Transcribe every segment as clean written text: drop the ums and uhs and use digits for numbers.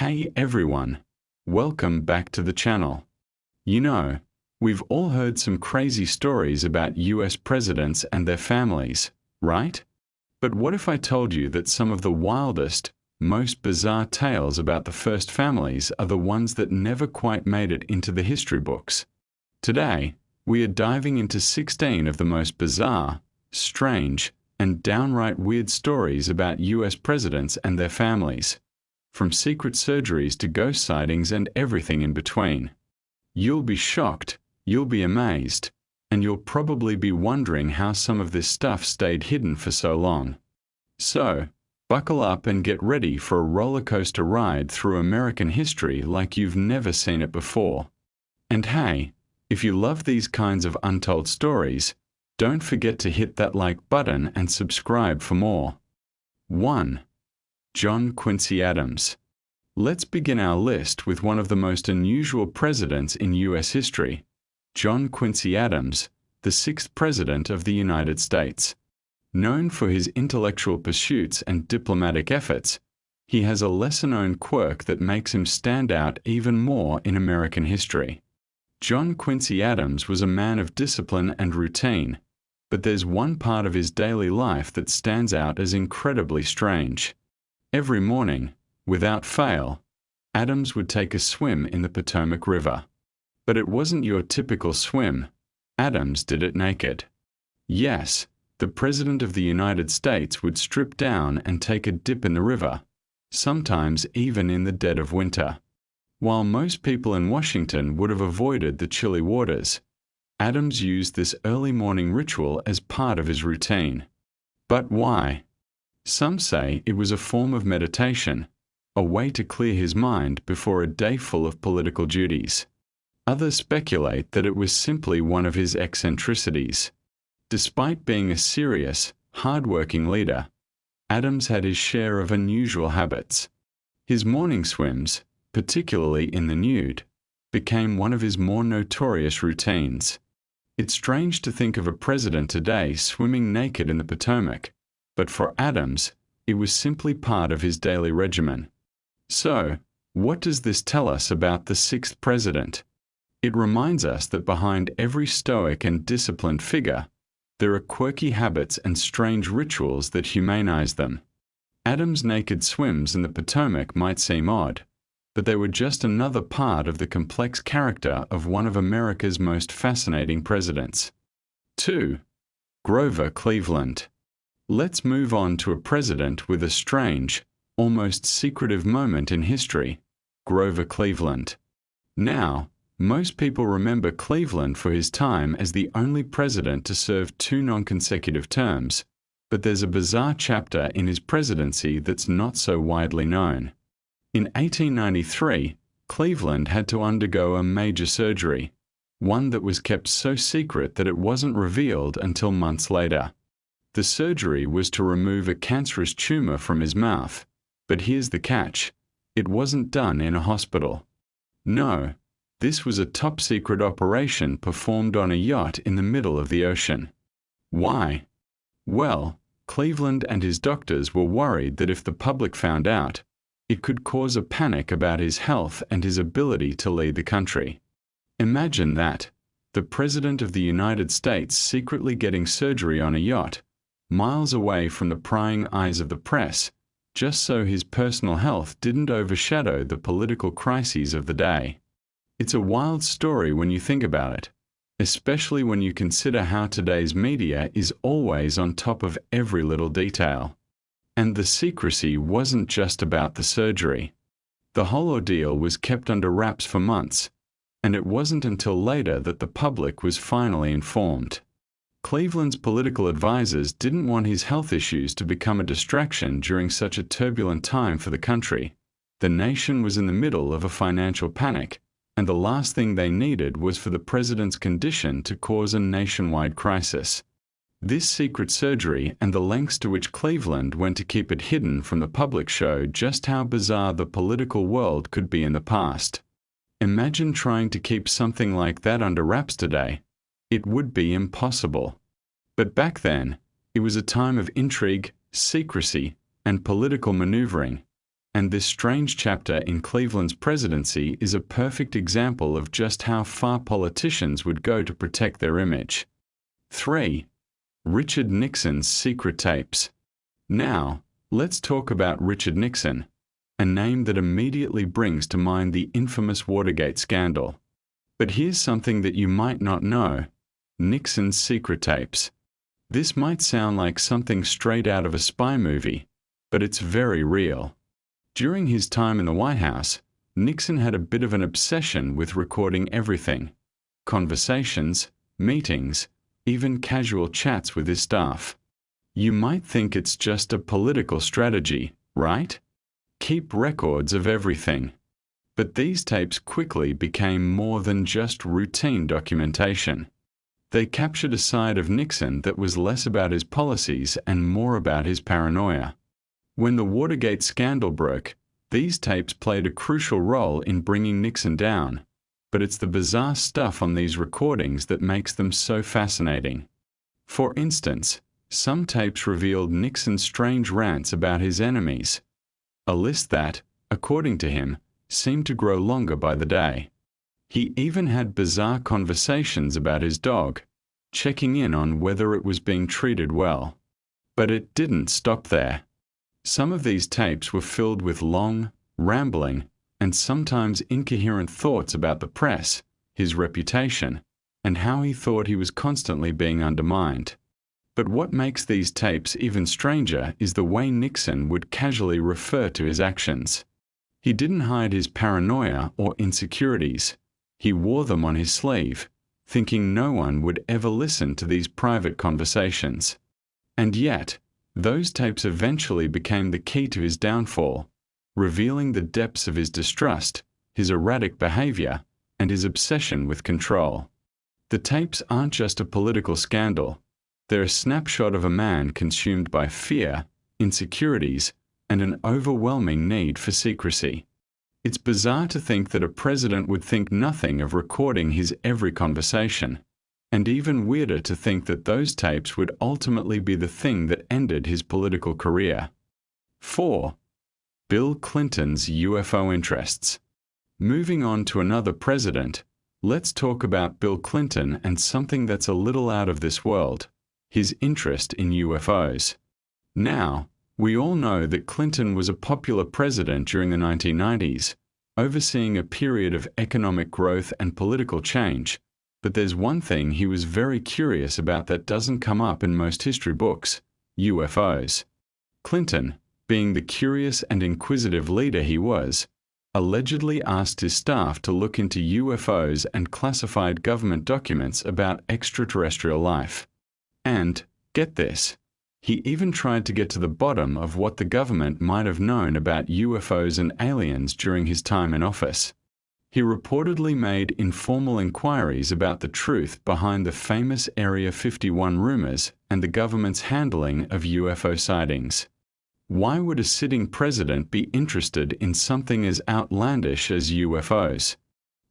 Hey everyone, welcome back to the channel. You know, we've all heard some crazy stories about US presidents and their families, right? But what if I told you that some of the wildest, most bizarre tales about the first families are the ones that never quite made it into the history books? Today, we are diving into 16 of the most bizarre, strange, and downright weird stories about US presidents and their families. From secret surgeries to ghost sightings and everything in between. You'll be shocked, you'll be amazed, and you'll probably be wondering how some of this stuff stayed hidden for so long. So, buckle up and get ready for a roller coaster ride through American history like you've never seen it before. And hey, if you love these kinds of untold stories, don't forget to hit that like button and subscribe for more. 1. John Quincy Adams. Let's begin our list with one of the most unusual presidents in U.S. history, John Quincy Adams, the sixth President of the United States. Known for his intellectual pursuits and diplomatic efforts, he has a lesser-known quirk that makes him stand out even more in American history. John Quincy Adams was a man of discipline and routine, but there's one part of his daily life that stands out as incredibly strange. Every morning, without fail, Adams would take a swim in the Potomac River. But it wasn't your typical swim. Adams did it naked. Yes, the President of the United States would strip down and take a dip in the river, sometimes even in the dead of winter. While most people in Washington would have avoided the chilly waters, Adams used this early morning ritual as part of his routine. But why? Some say it was a form of meditation, a way to clear his mind before a day full of political duties. Others speculate that it was simply one of his eccentricities. Despite being a serious, hard-working leader, Adams had his share of unusual habits. His morning swims, particularly in the nude, became one of his more notorious routines. It's strange to think of a president today swimming naked in the Potomac, but for Adams, it was simply part of his daily regimen. So, what does this tell us about the sixth president? It reminds us that behind every stoic and disciplined figure, there are quirky habits and strange rituals that humanize them. Adams' naked swims in the Potomac might seem odd, but they were just another part of the complex character of one of America's most fascinating presidents. 2. Grover Cleveland. Let's move on to a president with a strange, almost secretive moment in history, Grover Cleveland. Now, most people remember Cleveland for his time as the only president to serve 2 non-consecutive terms, but there's a bizarre chapter in his presidency that's not so widely known. In 1893, Cleveland had to undergo a major surgery, one that was kept so secret that it wasn't revealed until months later. The surgery was to remove a cancerous tumor from his mouth, but here's the catch: it wasn't done in a hospital. No, this was a top-secret operation performed on a yacht in the middle of the ocean. Why? Well, Cleveland and his doctors were worried that if the public found out, it could cause a panic about his health and his ability to lead the country. Imagine that, the President of the United States secretly getting surgery on a yacht, miles away from the prying eyes of the press, just so his personal health didn't overshadow the political crises of the day. It's a wild story when you think about it, especially when you consider how today's media is always on top of every little detail. And the secrecy wasn't just about the surgery. The whole ordeal was kept under wraps for months, and it wasn't until later that the public was finally informed. Cleveland's political advisors didn't want his health issues to become a distraction during such a turbulent time for the country. The nation was in the middle of a financial panic, and the last thing they needed was for the president's condition to cause a nationwide crisis. This secret surgery and the lengths to which Cleveland went to keep it hidden from the public showed just how bizarre the political world could be in the past. Imagine trying to keep something like that under wraps today. It would be impossible. But back then, it was a time of intrigue, secrecy, and political maneuvering, And this strange chapter in Cleveland's presidency is a perfect example of just how far politicians would go to protect their image. 3. Richard Nixon's secret tapes. Now, let's talk about Richard Nixon, a name that immediately brings to mind the infamous Watergate scandal. But here's something that you might not know: Nixon's secret tapes. This might sound like something straight out of a spy movie, but it's very real. During his time in the White House, Nixon had a bit of an obsession with recording everything: conversations, meetings, even casual chats with his staff. You might think it's just a political strategy, right? Keep records of everything. But these tapes quickly became more than just routine documentation. They captured a side of Nixon that was less about his policies and more about his paranoia. When the Watergate scandal broke, these tapes played a crucial role in bringing Nixon down. But it's the bizarre stuff on these recordings that makes them so fascinating. For instance, some tapes revealed Nixon's strange rants about his enemies, a list that, according to him, seemed to grow longer by the day. He even had bizarre conversations about his dog, checking in on whether it was being treated well. But it didn't stop there. Some of these tapes were filled with long, rambling, and sometimes incoherent thoughts about the press, his reputation, and how he thought he was constantly being undermined. But what makes these tapes even stranger is the way Nixon would casually refer to his actions. He didn't hide his paranoia or insecurities. He wore them on his sleeve, thinking no one would ever listen to these private conversations. And yet, those tapes eventually became the key to his downfall, revealing the depths of his distrust, his erratic behavior, and his obsession with control. The tapes aren't just a political scandal. They're a snapshot of a man consumed by fear, insecurities, and an overwhelming need for secrecy. It's bizarre to think that a president would think nothing of recording his every conversation, and even weirder to think that those tapes would ultimately be the thing that ended his political career. 4. Bill Clinton's UFO interests. Moving on to another president, let's talk about Bill Clinton and something that's a little out of this world: his interest in UFOs. Now, we all know that Clinton was a popular president during the 1990s, overseeing a period of economic growth and political change. But there's one thing he was very curious about that doesn't come up in most history books: UFOs. Clinton, being the curious and inquisitive leader he was, allegedly asked his staff to look into UFOs and classified government documents about extraterrestrial life. And, get this, he even tried to get to the bottom of what the government might have known about UFOs and aliens during his time in office. He reportedly made informal inquiries about the truth behind the famous Area 51 rumors and the government's handling of UFO sightings. Why would a sitting president be interested in something as outlandish as UFOs?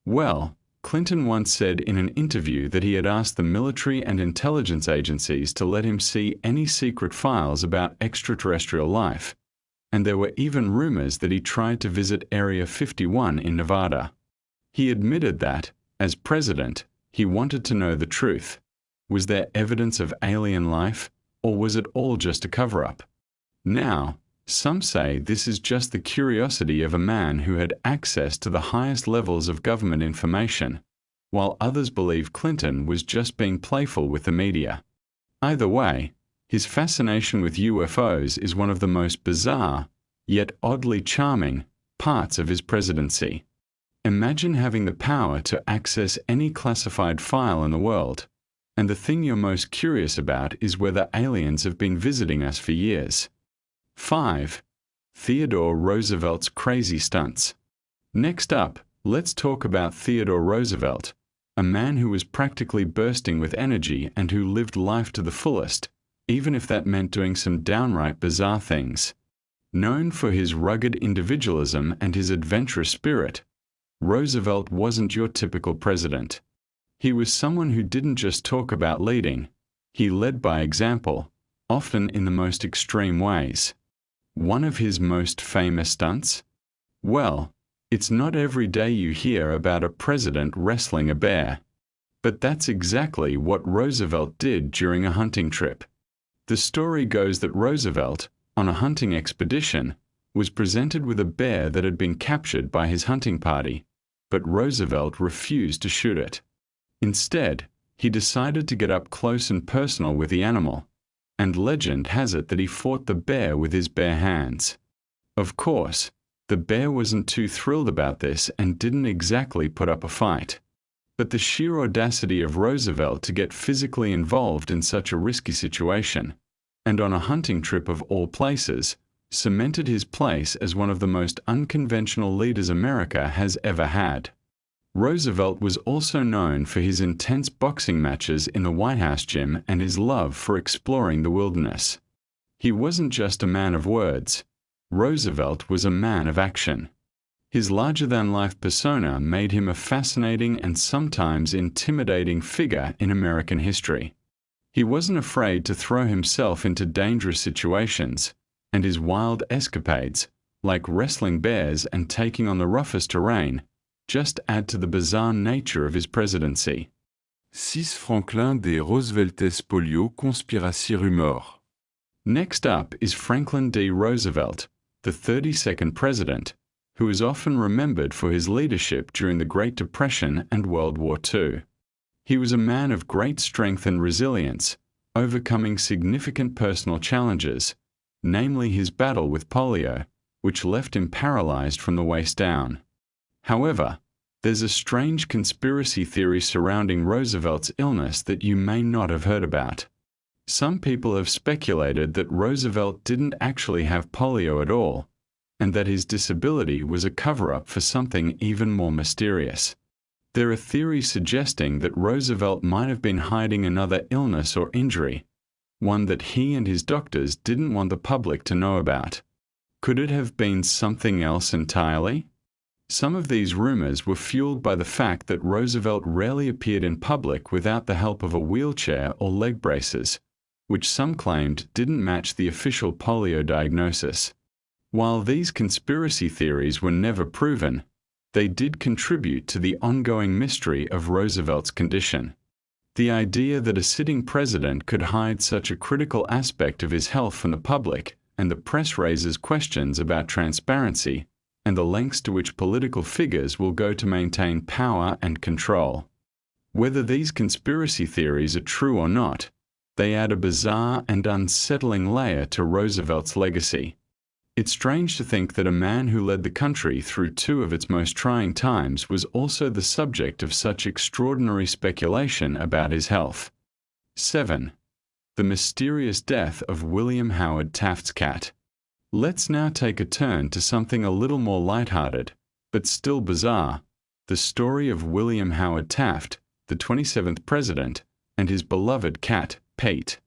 Well, Clinton once said in an interview that he had asked the military and intelligence agencies to let him see any secret files about extraterrestrial life, and there were even rumors that he tried to visit Area 51 in Nevada. He admitted that, as president, he wanted to know the truth. Was there evidence of alien life, or was it all just a cover-up? Now, some say this is just the curiosity of a man who had access to the highest levels of government information, while others believe Clinton was just being playful with the media. Either way, his fascination with UFOs is one of the most bizarre, yet oddly charming, parts of his presidency. Imagine having the power to access any classified file in the world, and the thing you're most curious about is whether aliens have been visiting us for years. 5. Theodore Roosevelt's crazy stunts. Next up, let's talk about Theodore Roosevelt, a man who was practically bursting with energy and who lived life to the fullest, even if that meant doing some downright bizarre things. Known for his rugged individualism and his adventurous spirit, Roosevelt wasn't your typical president. He was someone who didn't just talk about leading, he led by example, often in the most extreme ways. One of his most famous stunts? Well, it's not every day you hear about a president wrestling a bear. But that's exactly what Roosevelt did during a hunting trip. The story goes that Roosevelt, on a hunting expedition, was presented with a bear that had been captured by his hunting party, but Roosevelt refused to shoot it. Instead, he decided to get up close and personal with the animal, and legend has it that he fought the bear with his bare hands. Of course, the bear wasn't too thrilled about this and didn't exactly put up a fight. But the sheer audacity of Roosevelt to get physically involved in such a risky situation, and on a hunting trip of all places, cemented his place as one of the most unconventional leaders America has ever had. Roosevelt was also known for his intense boxing matches in the White House gym and his love for exploring the wilderness. He wasn't just a man of words. Roosevelt was a man of action. His larger-than-life persona made him a fascinating and sometimes intimidating figure in American history. He wasn't afraid to throw himself into dangerous situations, and his wild escapades, like wrestling bears and taking on the roughest terrain, just add to the bizarre nature of his presidency. 6 Franklin des Rooseveltes Polio Conspiracy Rumor. Next up is Franklin D. Roosevelt, the 32nd president, who is often remembered for his leadership during the Great Depression and World War II. He was a man of great strength and resilience, overcoming significant personal challenges, namely his battle with polio, which left him paralyzed from the waist down. However, there's a strange conspiracy theory surrounding Roosevelt's illness that you may not have heard about. Some people have speculated that Roosevelt didn't actually have polio at all, and that his disability was a cover-up for something even more mysterious. There are theories suggesting that Roosevelt might have been hiding another illness or injury, one that he and his doctors didn't want the public to know about. Could it have been something else entirely? Some of these rumors were fueled by the fact that Roosevelt rarely appeared in public without the help of a wheelchair or leg braces, which some claimed didn't match the official polio diagnosis. While these conspiracy theories were never proven, they did contribute to the ongoing mystery of Roosevelt's condition. The idea that a sitting president could hide such a critical aspect of his health from the public, and the press raises questions about transparency and the lengths to which political figures will go to maintain power and control. Whether these conspiracy theories are true or not, they add a bizarre and unsettling layer to Roosevelt's legacy. It's strange to think that a man who led the country through two of its most trying times was also the subject of such extraordinary speculation about his health. 7. The mysterious death of William Howard Taft's cat. Let's now take a turn to something a little more lighthearted, but still bizarre, the story of William Howard Taft, the 27th president, and his beloved cat, Pete.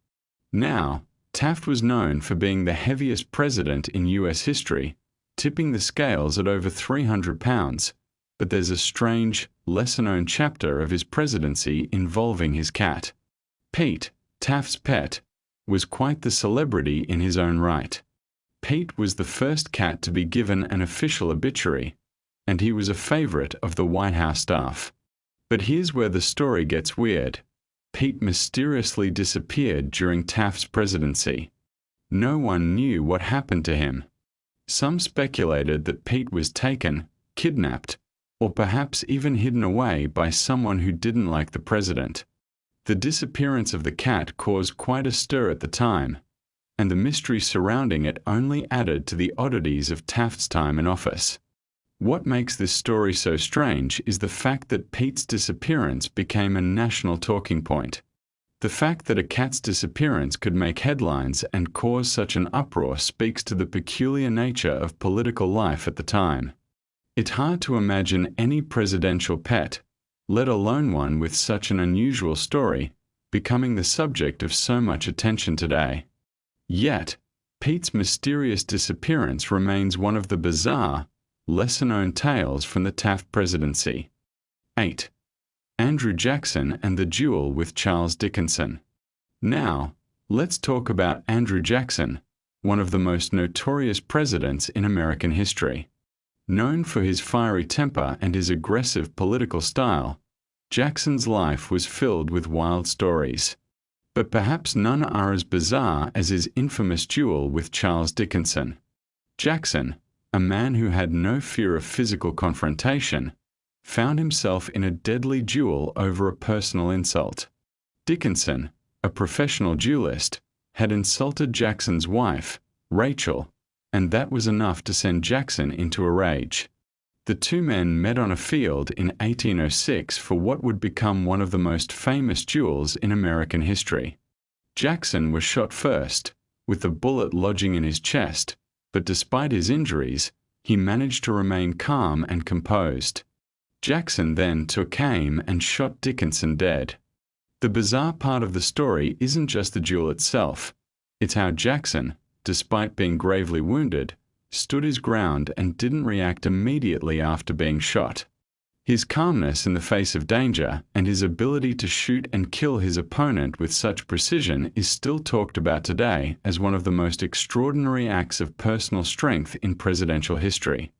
Now, Taft was known for being the heaviest president in U.S. history, tipping the scales at over 300 pounds, but there's a strange, lesser-known chapter of his presidency involving his cat. Pete, Taft's pet, was quite the celebrity in his own right. Pete was the first cat to be given an official obituary, and he was a favorite of the White House staff. But here's where the story gets weird. Pete mysteriously disappeared during Taft's presidency. No one knew what happened to him. Some speculated that Pete was taken, kidnapped, or perhaps even hidden away by someone who didn't like the president. The disappearance of the cat caused quite a stir at the time, and the mystery surrounding it only added to the oddities of Taft's time in office. What makes this story so strange is the fact that Pete's disappearance became a national talking point. The fact that a cat's disappearance could make headlines and cause such an uproar speaks to the peculiar nature of political life at the time. It's hard to imagine any presidential pet, let alone one with such an unusual story, becoming the subject of so much attention today. Yet, Pete's mysterious disappearance remains one of the bizarre, lesser-known tales from the Taft presidency. 8. Andrew Jackson and the duel with Charles Dickinson. Now, let's talk about Andrew Jackson, one of the most notorious presidents in American history. Known for his fiery temper and his aggressive political style, Jackson's life was filled with wild stories. But perhaps none are as bizarre as his infamous duel with Charles Dickinson. Jackson, a man who had no fear of physical confrontation, found himself in a deadly duel over a personal insult. Dickinson, a professional duelist, had insulted Jackson's wife, Rachel, and that was enough to send Jackson into a rage. The two men met on a field in 1806 for what would become one of the most famous duels in American history. Jackson was shot first, with the bullet lodging in his chest, but despite his injuries, he managed to remain calm and composed. Jackson then took aim and shot Dickinson dead. The bizarre part of the story isn't just the duel itself, it's how Jackson, despite being gravely wounded, stood his ground and didn't react immediately after being shot. His calmness in the face of danger and his ability to shoot and kill his opponent with such precision is still talked about today as one of the most extraordinary acts of personal strength in presidential history.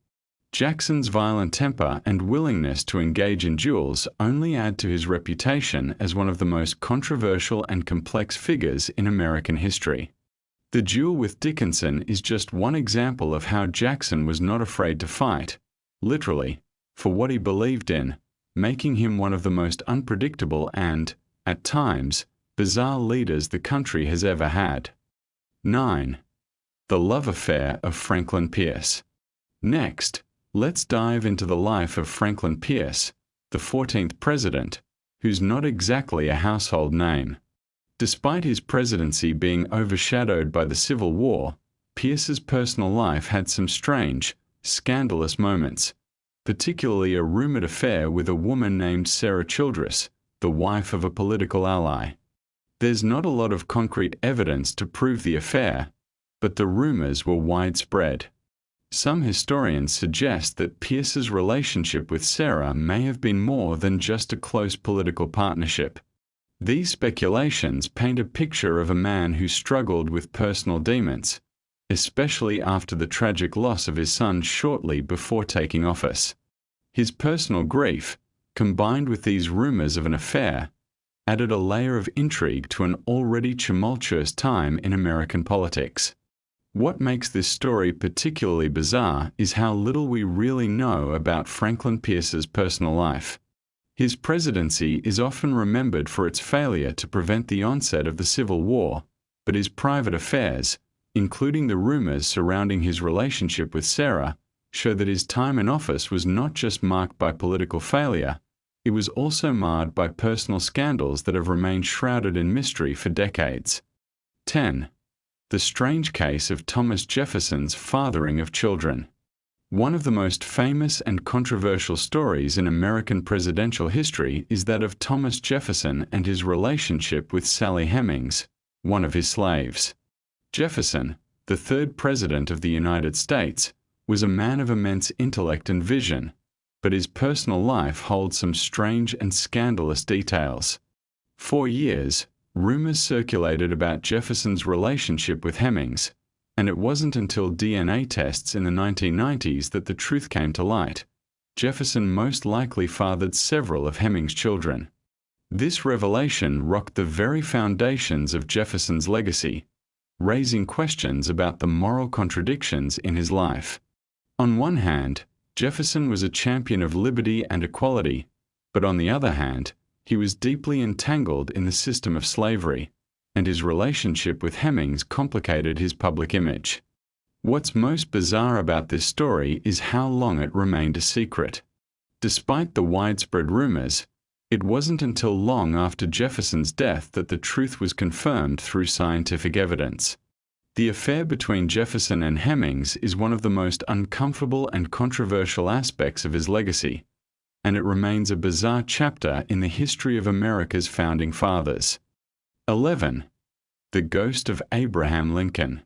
Jackson's violent temper and willingness to engage in duels only add to his reputation as one of the most controversial and complex figures in American history. The duel with Dickinson is just one example of how Jackson was not afraid to fight, literally, for what he believed in, making him one of the most unpredictable and, at times, bizarre leaders the country has ever had. 9. The love affair of Franklin Pierce. Next, let's dive into the life of Franklin Pierce, the 14th president, who's not exactly a household name. Despite his presidency being overshadowed by the Civil War, Pierce's personal life had some strange, scandalous moments, particularly a rumored affair with a woman named Sarah Childress, the wife of a political ally. There's not a lot of concrete evidence to prove the affair, but the rumors were widespread. Some historians suggest that Pierce's relationship with Sarah may have been more than just a close political partnership. These speculations paint a picture of a man who struggled with personal demons, especially after the tragic loss of his son shortly before taking office. His personal grief, combined with these rumors of an affair, added a layer of intrigue to an already tumultuous time in American politics. What makes this story particularly bizarre is how little we really know about Franklin Pierce's personal life. His presidency is often remembered for its failure to prevent the onset of the Civil War, but his private affairs, including the rumors surrounding his relationship with Sarah, show that his time in office was not just marked by political failure, it was also marred by personal scandals that have remained shrouded in mystery for decades. 10. The strange case of Thomas Jefferson's fathering of children. One of the most famous and controversial stories in American presidential history is that of Thomas Jefferson and his relationship with Sally Hemings, one of his slaves. Jefferson, the third president of the United States, was a man of immense intellect and vision, but his personal life holds some strange and scandalous details. For years, rumors circulated about Jefferson's relationship with Hemings, and it wasn't until DNA tests in the 1990s that the truth came to light. Jefferson most likely fathered several of Hemings' children. This revelation rocked the very foundations of Jefferson's legacy, raising questions about the moral contradictions in his life. On one hand, Jefferson was a champion of liberty and equality, but on the other hand, he was deeply entangled in the system of slavery, and his relationship with Hemings complicated his public image. What's most bizarre about this story is how long it remained a secret. Despite the widespread rumors, it wasn't until long after Jefferson's death that the truth was confirmed through scientific evidence. The affair between Jefferson and Hemings is one of the most uncomfortable and controversial aspects of his legacy, and it remains a bizarre chapter in the history of America's founding fathers. 11. The ghost of Abraham Lincoln.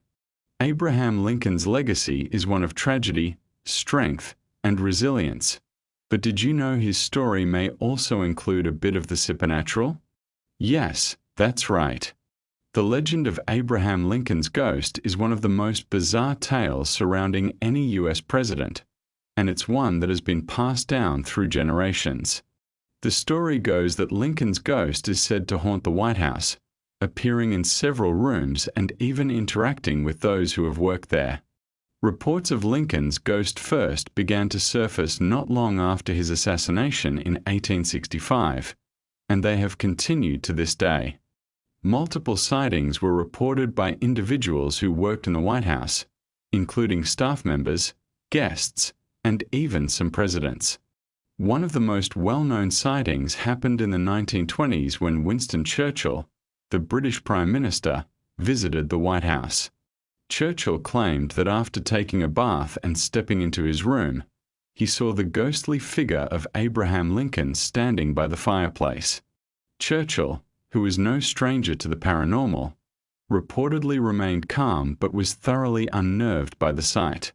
Abraham Lincoln's legacy is one of tragedy, strength, and resilience. But did you know his story may also include a bit of the supernatural? Yes, that's right. The legend of Abraham Lincoln's ghost is one of the most bizarre tales surrounding any U.S. president, and it's one that has been passed down through generations. The story goes that Lincoln's ghost is said to haunt the White House, appearing in several rooms and even interacting with those who have worked there. Reports of Lincoln's ghost first began to surface not long after his assassination in 1865, and they have continued to this day. Multiple sightings were reported by individuals who worked in the White House, including staff members, guests, and even some presidents. One of the most well-known sightings happened in the 1920s when Winston Churchill, the British Prime Minister, visited the White House. Churchill claimed that after taking a bath and stepping into his room, he saw the ghostly figure of Abraham Lincoln standing by the fireplace. Churchill, who was no stranger to the paranormal, reportedly remained calm but was thoroughly unnerved by the sight.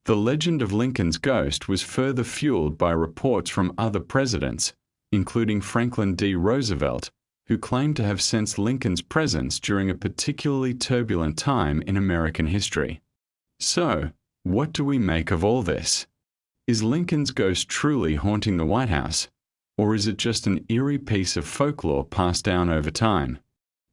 The legend of Lincoln's ghost was further fueled by reports from other presidents, including Franklin D. Roosevelt, who claimed to have sensed Lincoln's presence during a particularly turbulent time in American history. So, what do we make of all this? Is Lincoln's ghost truly haunting the White House, or is it just an eerie piece of folklore passed down over time?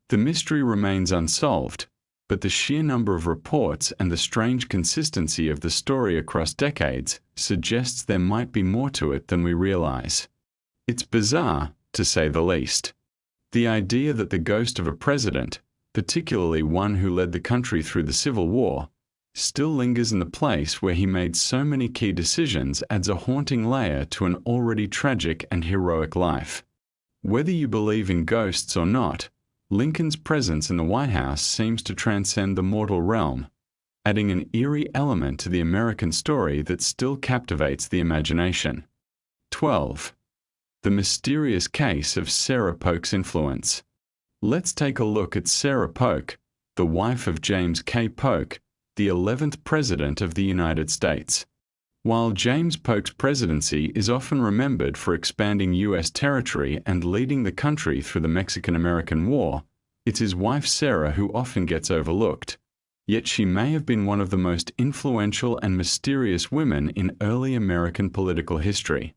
The mystery remains unsolved, but the sheer number of reports and the strange consistency of the story across decades suggests there might be more to it than we realize. It's bizarre, to say the least. The idea that the ghost of a president, particularly one who led the country through the Civil War, still lingers in the place where he made so many key decisions adds a haunting layer to an already tragic and heroic life. Whether you believe in ghosts or not, Lincoln's presence in the White House seems to transcend the mortal realm, adding an eerie element to the American story that still captivates the imagination. 12. The mysterious case of Sarah Polk's influence. Let's take a look at Sarah Polk, the wife of James K. Polk, the 11th President of the United States. While James Polk's presidency is often remembered for expanding U.S. territory and leading the country through the Mexican-American War, it's his wife Sarah who often gets overlooked. Yet she may have been one of the most influential and mysterious women in early American political history.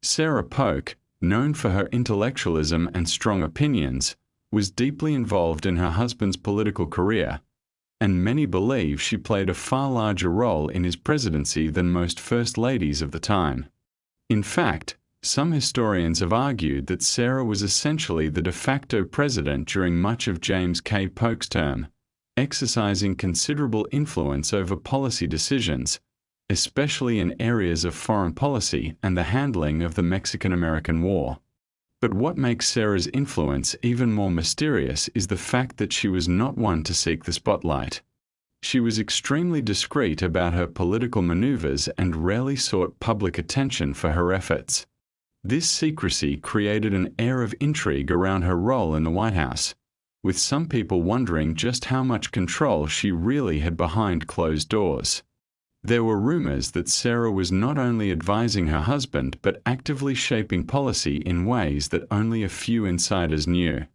Sarah Polk, known for her intellectualism and strong opinions, was deeply involved in her husband's political career, and many believe she played a far larger role in his presidency than most first ladies of the time. In fact, some historians have argued that Sarah was essentially the de facto president during much of James K. Polk's term, exercising considerable influence over policy decisions, especially in areas of foreign policy and the handling of the Mexican-American War. But what makes Sarah's influence even more mysterious is the fact that she was not one to seek the spotlight. She was extremely discreet about her political maneuvers and rarely sought public attention for her efforts. This secrecy created an air of intrigue around her role in the White House, with some people wondering just how much control she really had behind closed doors. There were rumors that Sarah was not only advising her husband but actively shaping policy in ways that only a few insiders knew.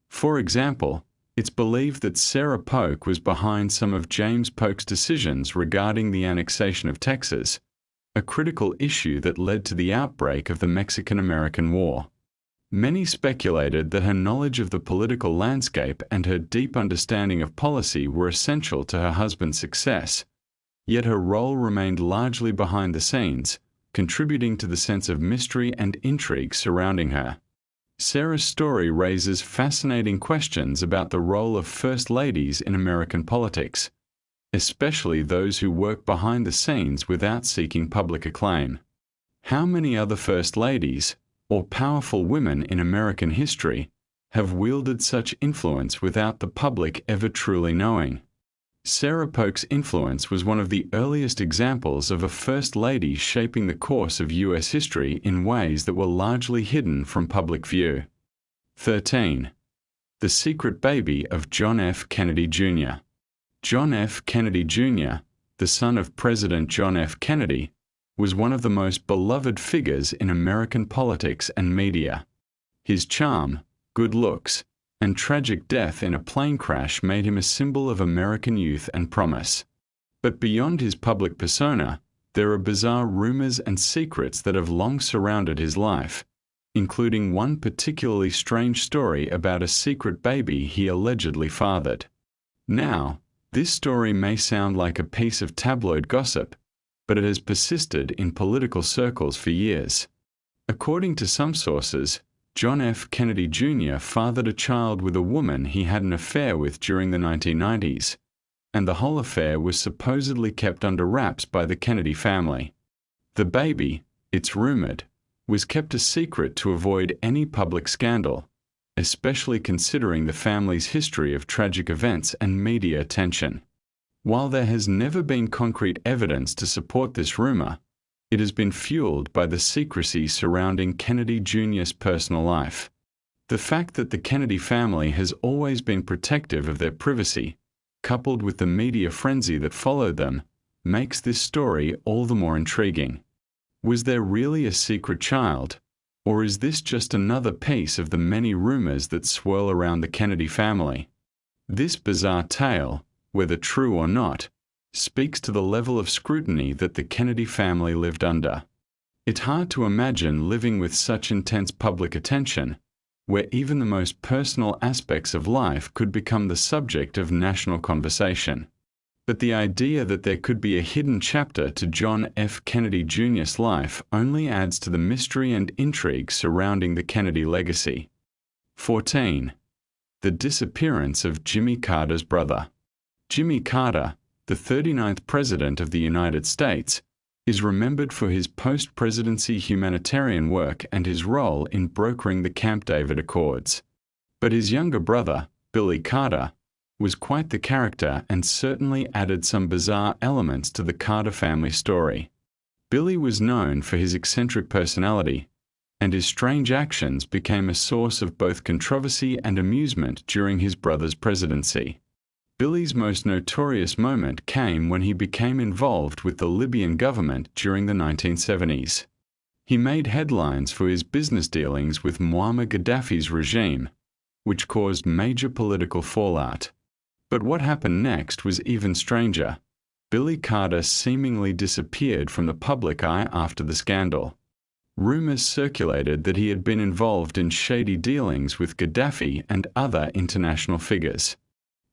For example, it's believed that Sarah Polk was behind some of James Polk's decisions regarding the annexation of Texas, a critical issue that led to the outbreak of the Mexican-American War. Many speculated that her knowledge of the political landscape and her deep understanding of policy were essential to her husband's success. Yet her role remained largely behind the scenes, contributing to the sense of mystery and intrigue surrounding her. Sarah's story raises fascinating questions about the role of first ladies in American politics, especially those who work behind the scenes without seeking public acclaim. How many other first ladies, or powerful women in American history, have wielded such influence without the public ever truly knowing? Sarah Polk's influence was one of the earliest examples of a first lady shaping the course of U.S. history in ways that were largely hidden from public view. 13. The secret baby of John F. Kennedy Jr. John F. Kennedy Jr., the son of President John F. Kennedy, was one of the most beloved figures in American politics and media. His charm, good looks, and tragic death in a plane crash made him a symbol of American youth and promise. But beyond his public persona, there are bizarre rumors and secrets that have long surrounded his life, including one particularly strange story about a secret baby he allegedly fathered. Now, this story may sound like a piece of tabloid gossip, but it has persisted in political circles for years. According to some sources, John F. Kennedy Jr. fathered a child with a woman he had an affair with during the 1990s, and the whole affair was supposedly kept under wraps by the Kennedy family. The baby, it's rumored, was kept a secret to avoid any public scandal, especially considering the family's history of tragic events and media attention. While there has never been concrete evidence to support this rumor, it has been fueled by the secrecy surrounding Kennedy Jr.'s personal life. The fact that the Kennedy family has always been protective of their privacy, coupled with the media frenzy that followed them, makes this story all the more intriguing. Was there really a secret child, or is this just another piece of the many rumors that swirl around the Kennedy family? This bizarre tale, whether true or not, speaks to the level of scrutiny that the Kennedy family lived under. It's hard to imagine living with such intense public attention, where even the most personal aspects of life could become the subject of national conversation. But the idea that there could be a hidden chapter to John F. Kennedy Jr.'s life only adds to the mystery and intrigue surrounding the Kennedy legacy. 14. The disappearance of Jimmy Carter's brother. Jimmy Carter, the 39th President of the United States, is remembered for his post-presidency humanitarian work and his role in brokering the Camp David Accords. But his younger brother, Billy Carter, was quite the character and certainly added some bizarre elements to the Carter family story. Billy was known for his eccentric personality, and his strange actions became a source of both controversy and amusement during his brother's presidency. Billy's most notorious moment came when he became involved with the Libyan government during the 1970s. He made headlines for his business dealings with Muammar Gaddafi's regime, which caused major political fallout. But what happened next was even stranger. Billy Carter seemingly disappeared from the public eye after the scandal. Rumors circulated that he had been involved in shady dealings with Gaddafi and other international figures.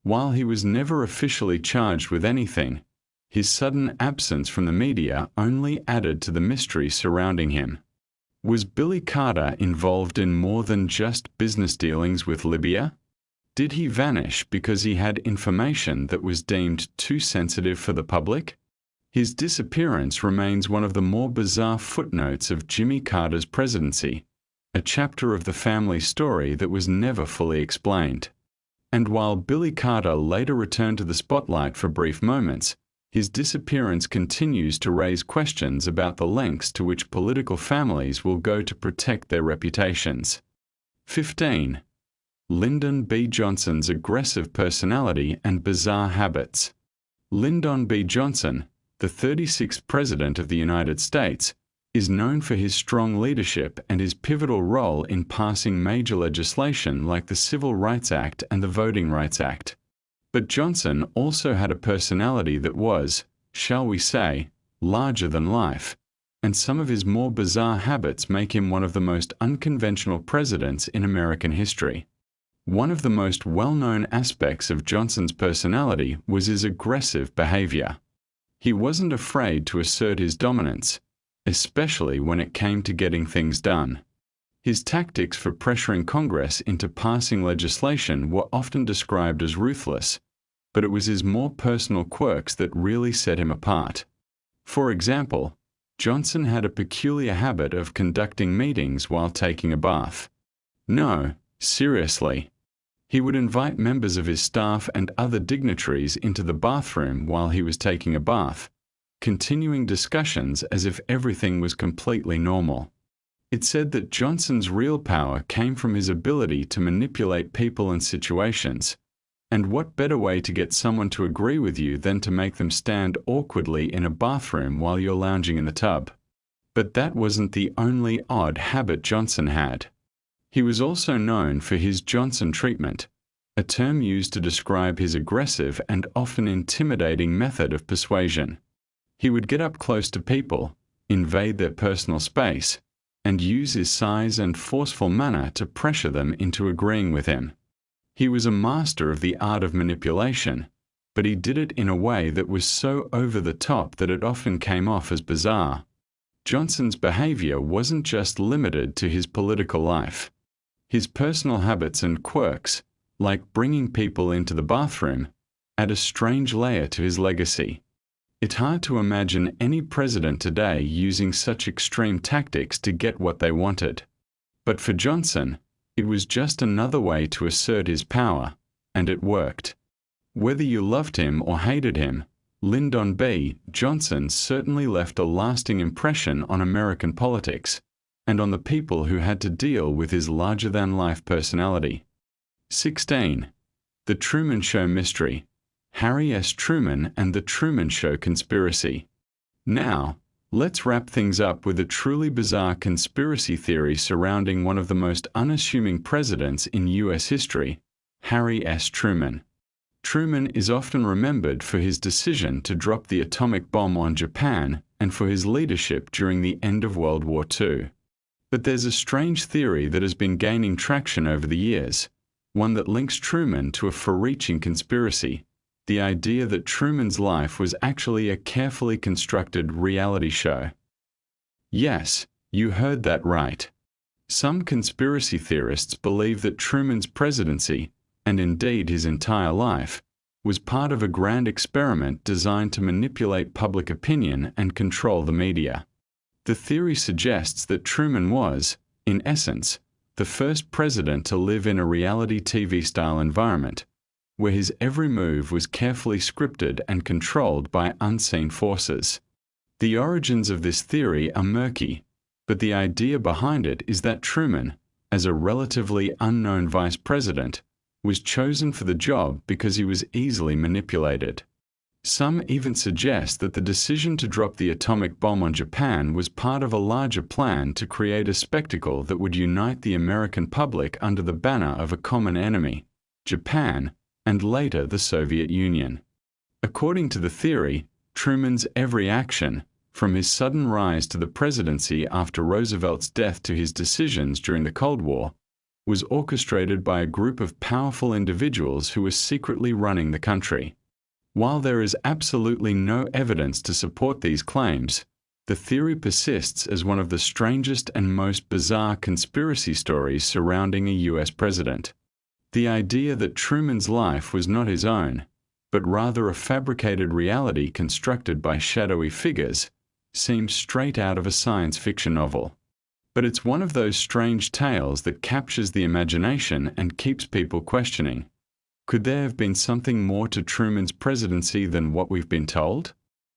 While he was never officially charged with anything, his sudden absence from the media only added to the mystery surrounding him. Was Billy Carter involved in more than just business dealings with Libya? Did he vanish because he had information that was deemed too sensitive for the public? His disappearance remains one of the more bizarre footnotes of Jimmy Carter's presidency, a chapter of the family story that was never fully explained. And while Billy Carter later returned to the spotlight for brief moments, his disappearance continues to raise questions about the lengths to which political families will go to protect their reputations. 15. Lyndon B. Johnson's aggressive personality and bizarre habits. Lyndon B. Johnson, the 36th President of the United States, is known for his strong leadership and his pivotal role in passing major legislation like the Civil Rights Act and the Voting Rights Act. But Johnson also had a personality that was, shall we say, larger than life, and some of his more bizarre habits make him one of the most unconventional presidents in American history. One of the most well-known aspects of Johnson's personality was his aggressive behavior. He wasn't afraid to assert his dominance, especially when it came to getting things done. His tactics for pressuring Congress into passing legislation were often described as ruthless, but it was his more personal quirks that really set him apart. For example, Johnson had a peculiar habit of conducting meetings while taking a bath. No, seriously. He would invite members of his staff and other dignitaries into the bathroom while he was taking a bath, continuing discussions as if everything was completely normal. It said that Johnson's real power came from his ability to manipulate people and situations, and what better way to get someone to agree with you than to make them stand awkwardly in a bathroom while you're lounging in the tub? But that wasn't the only odd habit Johnson had. He was also known for his Johnson treatment, a term used to describe his aggressive and often intimidating method of persuasion. He would get up close to people, invade their personal space, and use his size and forceful manner to pressure them into agreeing with him. He was a master of the art of manipulation, but he did it in a way that was so over the top that it often came off as bizarre. Johnson's behavior wasn't just limited to his political life. His personal habits and quirks, like bringing people into the bathroom, add a strange layer to his legacy. It's hard to imagine any president today using such extreme tactics to get what they wanted. But for Johnson, it was just another way to assert his power, and it worked. Whether you loved him or hated him, Lyndon B. Johnson certainly left a lasting impression on American politics and on the people who had to deal with his larger-than-life personality. 16. The Truman Show Mystery. Harry S. Truman and the Truman Show Conspiracy. Now, let's wrap things up with a truly bizarre conspiracy theory surrounding one of the most unassuming presidents in U.S. history, Harry S. Truman. Truman is often remembered for his decision to drop the atomic bomb on Japan and for his leadership during the end of World War II. But there's a strange theory that has been gaining traction over the years, one that links Truman to a far-reaching conspiracy: the idea that Truman's life was actually a carefully constructed reality show. Yes, you heard that right. Some conspiracy theorists believe that Truman's presidency, and indeed his entire life, was part of a grand experiment designed to manipulate public opinion and control the media. The theory suggests that Truman was, in essence, the first president to live in a reality TV-style environment, where his every move was carefully scripted and controlled by unseen forces. The origins of this theory are murky, but the idea behind it is that Truman, as a relatively unknown vice president, was chosen for the job because he was easily manipulated. Some even suggest that the decision to drop the atomic bomb on Japan was part of a larger plan to create a spectacle that would unite the American public under the banner of a common enemy, Japan, and later the Soviet Union. According to the theory, Truman's every action, from his sudden rise to the presidency after Roosevelt's death to his decisions during the Cold War, was orchestrated by a group of powerful individuals who were secretly running the country. While there is absolutely no evidence to support these claims, the theory persists as one of the strangest and most bizarre conspiracy stories surrounding a U.S. president. The idea that Truman's life was not his own, but rather a fabricated reality constructed by shadowy figures, seems straight out of a science fiction novel. But it's one of those strange tales that captures the imagination and keeps people questioning. Could there have been something more to Truman's presidency than what we've been told?